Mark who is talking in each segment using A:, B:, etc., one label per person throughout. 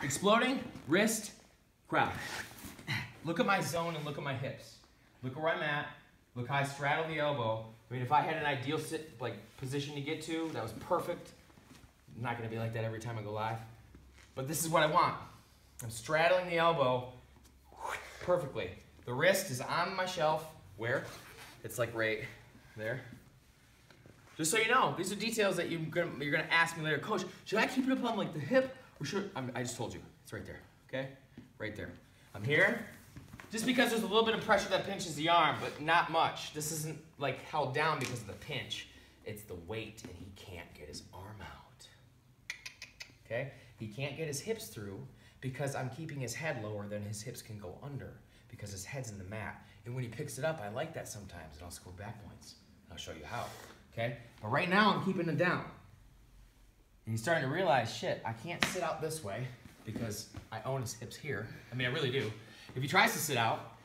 A: Exploding, wrist, crowd. Look at my zone and look at my hips. Look where I'm at. Look how I straddle the elbow. I mean, if I had an ideal position to get to, that was perfect. I'm not gonna be like that every time I go live. But this is what I want. I'm straddling the elbow perfectly. The wrist is on my shelf. Where? It's like right there. Just so you know, these are details that you're gonna ask me later. Coach, should I keep it up on like the hip or should I just told you. It's right there, okay? Right there. I'm here. Just because there's a little bit of pressure that pinches the arm, but not much. This isn't like held down because of the pinch. It's the weight and he can't get his arm out. Okay? He can't get his hips through because I'm keeping his head lower than his hips can go under because his head's in the mat. And when he picks it up, I like that sometimes and I'll score back points. I'll show you how. Okay? But right now I'm keeping it down. And he's starting to realize, shit, I can't sit out this way because I own his hips here. I mean, I really do. If he tries to sit out,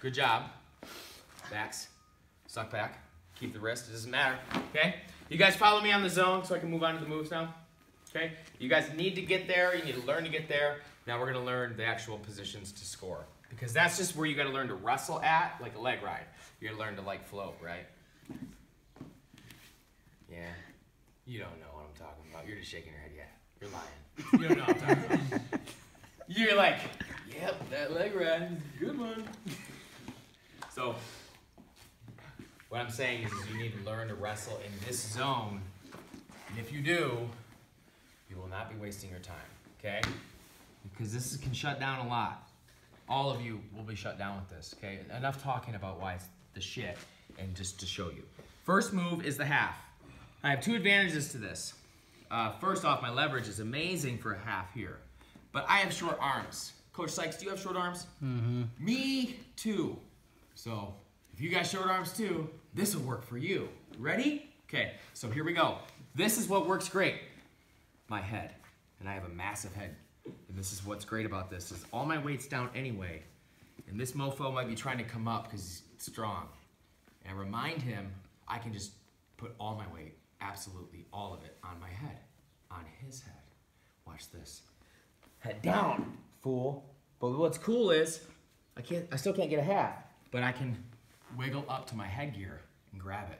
A: good job. Backs, suck back, keep the wrist, it doesn't matter, okay? You guys follow me on the zone so I can move on to the moves now, okay? You guys need to get there, you need to learn to get there. Now we're gonna learn the actual positions to score because that's just where you gotta learn to wrestle at, like a leg ride. You gotta learn to like float, right? Yeah, you don't know what I'm talking about. You're just shaking your head, yeah. You're lying. You don't know what I'm talking about. You're like, yep, that leg ride is a good one. So, what I'm saying is you need to learn to wrestle in this zone. And if you do, you will not be wasting your time, okay? Because this can shut down a lot. All of you will be shut down with this, okay? Enough talking about why it's the shit and just to show you. First move is the half. I have two advantages to this. First off, my leverage is amazing for a half here. But I have short arms. Coach Sykes, do you have short arms? Mm-hmm. Me too. So if you got short arms too, this will work for you. Ready? Okay, so here we go. This is what works great. My head. And I have a massive head. And this is what's great about this, is all my weight's down anyway. And this mofo might be trying to come up because he's strong. And I remind him I can just put all my weight, absolutely all of it, on my head. On his head. Watch this. Head down, fool. But what's cool is, I still can't get a half, but I can wiggle up to my headgear and grab it.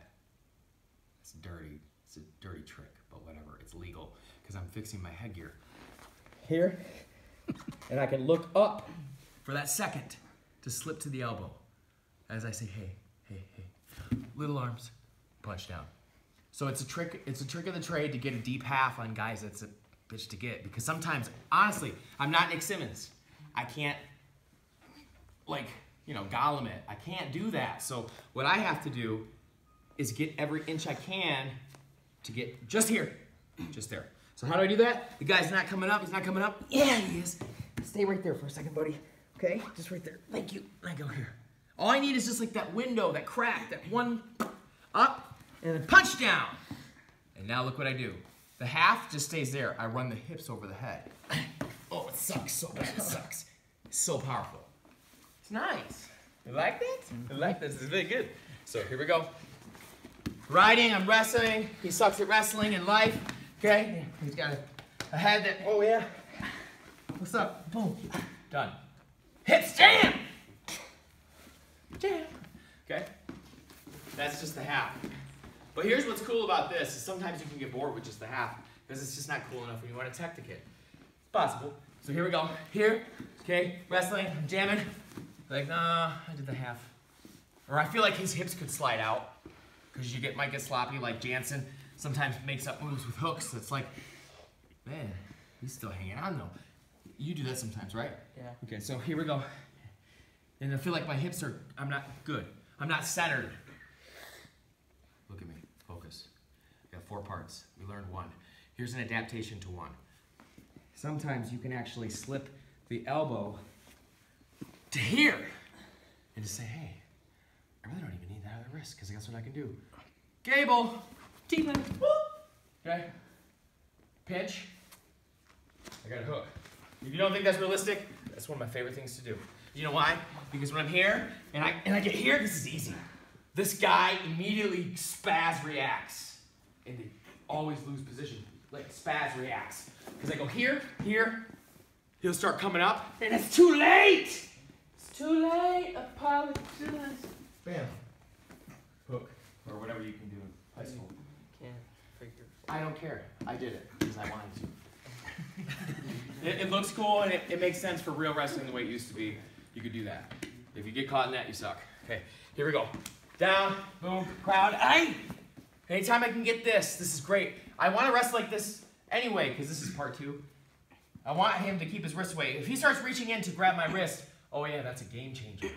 A: It's dirty. It's a dirty trick, but whatever. It's legal because I'm fixing my headgear. Here, and I can look up for that second to slip to the elbow as I say, hey, hey, hey. Little arms, punch down. So it's a trick of the trade to get a deep half on guys that's a bitch to get, because sometimes, honestly, I'm not Nick Simmons. I can't, like, you know, Gollum it. I can't do that. So what I have to do is get every inch I can to get just here, just there. So how do I do that? The guy's not coming up, he's not coming up. Yeah, he is. Stay right there for a second, buddy. Okay, just right there. Thank you. I go here. All I need is just like that window, that crack, that one up, and then punch down. And now look what I do. The half just stays there. I run the hips over the head. Oh, it sucks so bad. It sucks. It's so powerful. It's nice. You like that? I like this. It's really good. So here we go. Riding, I'm wrestling. He sucks at wrestling in life. Okay? He's got a head that, oh yeah. What's up? Boom. Done. Hips, jam! Jam. Okay? That's just the half. But here's what's cool about this, is sometimes you can get bored with just the half, because it's just not cool enough when you want to technique it. It's possible. So here we go. Here, okay, wrestling, jamming. Like, nah, I did the half. Or I feel like his hips could slide out, because you might get sloppy, like Jansen sometimes makes up moves with hooks. It's like, man, he's still hanging on though. You do that sometimes, right? Yeah. Okay, so here we go. And I feel like my hips are, I'm not good. I'm not centered. Look at me, focus. We got 4 parts, we learned 1. Here's an adaptation to 1. Sometimes you can actually slip the elbow to here and just say, hey, I really don't even need that other wrist because that's what I can do. Gable, T-pin, okay? Pinch, I got a hook. If you don't think that's realistic, that's one of my favorite things to do. You know why? Because when I'm here and I get here, this is easy. This guy immediately spaz reacts, and they always lose position. Like spaz reacts, because I go here, here, he'll start coming up, and it's too late. It's too late. Apologize. Bam. Hook, or whatever you can do in high school.
B: Can't figure.
A: I don't care. I did it because I wanted to. It looks cool, and it makes sense for real wrestling the way it used to be. You could do that. If you get caught in that, you suck. Okay, here we go. Down, boom, crowd. Anytime I can get this is great. I want to wrestle like this anyway, because this is part 2. I want him to keep his wrist away. If he starts reaching in to grab my wrist, oh yeah, that's a game changer.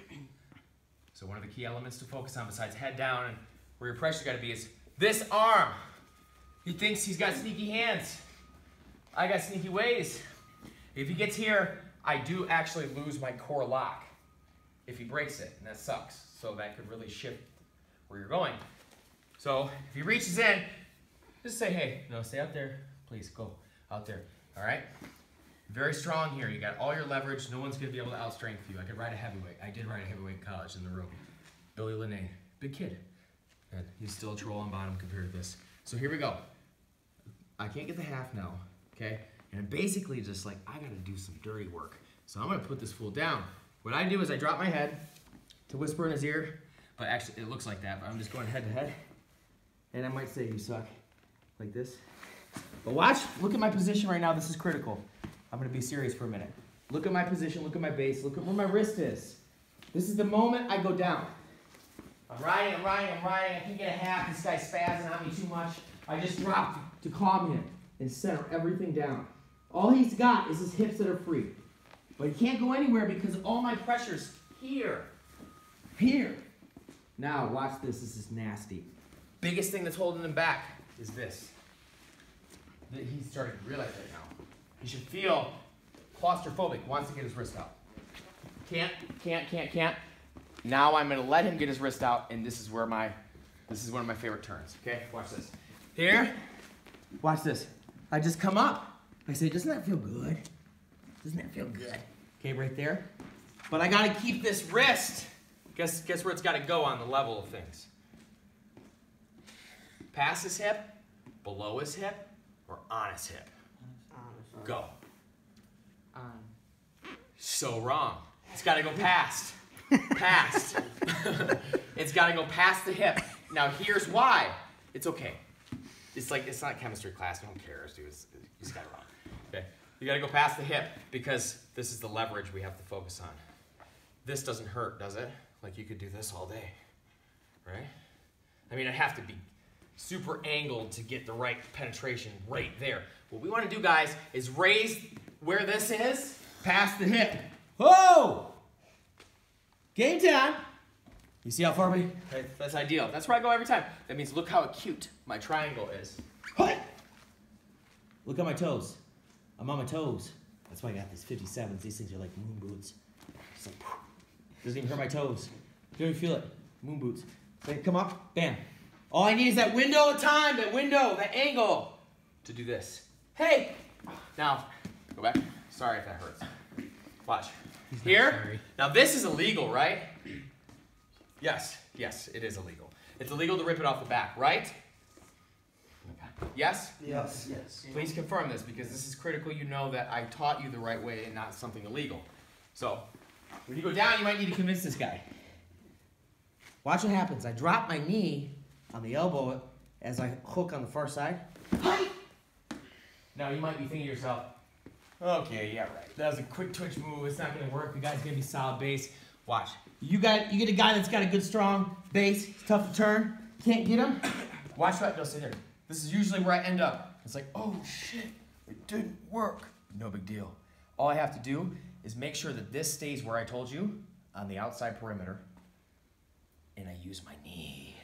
A: So one of the key elements to focus on besides head down and where your pressure's got to be is this arm. He thinks he's got sneaky hands. I got sneaky ways. If he gets here, I do actually lose my core lock if he breaks it, and that sucks. So that could really shift where you're going. So if he reaches in, just say, hey, no, stay out there. Please go out there. All right? Very strong here. You got all your leverage. No one's going to be able to outstrength you. I could ride a heavyweight. I did ride a heavyweight in college in the room. Billy Linnae, big kid. And he's still a troll on bottom compared to this. So here we go. I can't get the half now, okay? And basically just like, I got to do some dirty work. So I'm going to put this fool down. What I do is I drop my head to whisper in his ear. But actually, it looks like that. But I'm just going head to head. And I might say, you suck. Like this. But watch. Look at my position right now. This is critical. I'm going to be serious for a minute. Look at my position. Look at my base. Look at where my wrist is. This is the moment I go down. I'm riding. I can't get a half. This guy's spazzing on me too much. I just dropped to calm him and center everything down. All he's got is his hips that are free. But he can't go anywhere because all my pressure's here. Here. Now, watch this. This is nasty. Biggest thing that's holding him back is this. That he's starting to realize right now. He should feel claustrophobic, wants to get his wrist out. Can't. Now I'm going to let him get his wrist out, and this is one of my favorite turns. Okay, watch this. Here, watch this. I just come up. I say, doesn't that feel good? Doesn't that feel good? Okay, right there. But I got to keep this wrist. Guess where it's got to go on the level of things. Past his hip, below his hip, or on his hip? Go. So wrong. It's got to go past. Past. It's got to go past the hip. Now here's why. It's okay. It's not chemistry class. No one cares, dude. You just got it wrong. Okay. You got to go past the hip because this is the leverage we have to focus on. This doesn't hurt, does it? Like you could do this all day, right? I mean, I have to be super angled to get the right penetration right there. What we want to do, guys, is raise where this is past the hip. Whoa! Game time. You see how far we? Okay, that's ideal. That's where I go every time. That means look how acute my triangle is. Look at my toes. I'm on my toes. That's why I got these 57s. These things are like moon boots. It's like, doesn't even hurt my toes. You don't even feel it. Moon boots. They come up, bam. All I need is that window of time, that window, that angle to do this. Hey! Now, go back. Sorry if that hurts. Watch. Here. Now this is illegal, right? Yes, it is illegal. It's illegal to rip it off the back, right? Yes?
B: Yes.
A: Please confirm this because this is critical. You know that I taught you the right way and not something illegal. So, when you go down, you might need to convince this guy. Watch what happens. I drop my knee on the elbow as I hook on the far side. Now you might be thinking to yourself, okay, yeah, right. That was a quick twitch move. It's not going to work. The guy's going to be solid base. Watch. You get a guy that's got a good strong base. It's tough to turn. Can't get him. Watch what. No, sit there. This is usually where I end up. It's like, oh shit, it didn't work. No big deal. All I have to do is make sure that this stays where I told you on the outside perimeter, and I use my knee.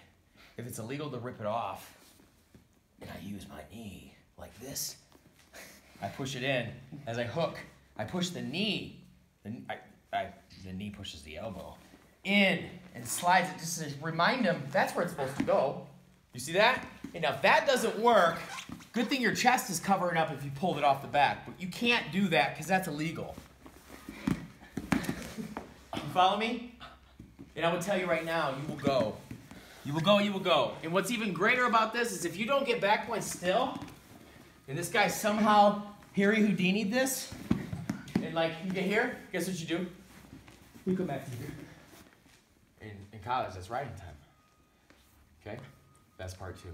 A: If it's illegal to rip it off, and I use my knee like this, I push it in. As I hook, I push the knee. The knee pushes the elbow in and slides it just to remind him that's where it's supposed to go. You see that? And now if that doesn't work, good thing your chest is covering up if you pulled it off the back. But you can't do that because that's illegal. You follow me? And I will tell you right now, you will go. You will go, you will go. And what's even greater about this is if you don't get back points still, and this guy somehow Harry Houdini'd this, and And like, you get here, guess what you do? We come back to here. In college, that's writing time. Okay? That's part 2.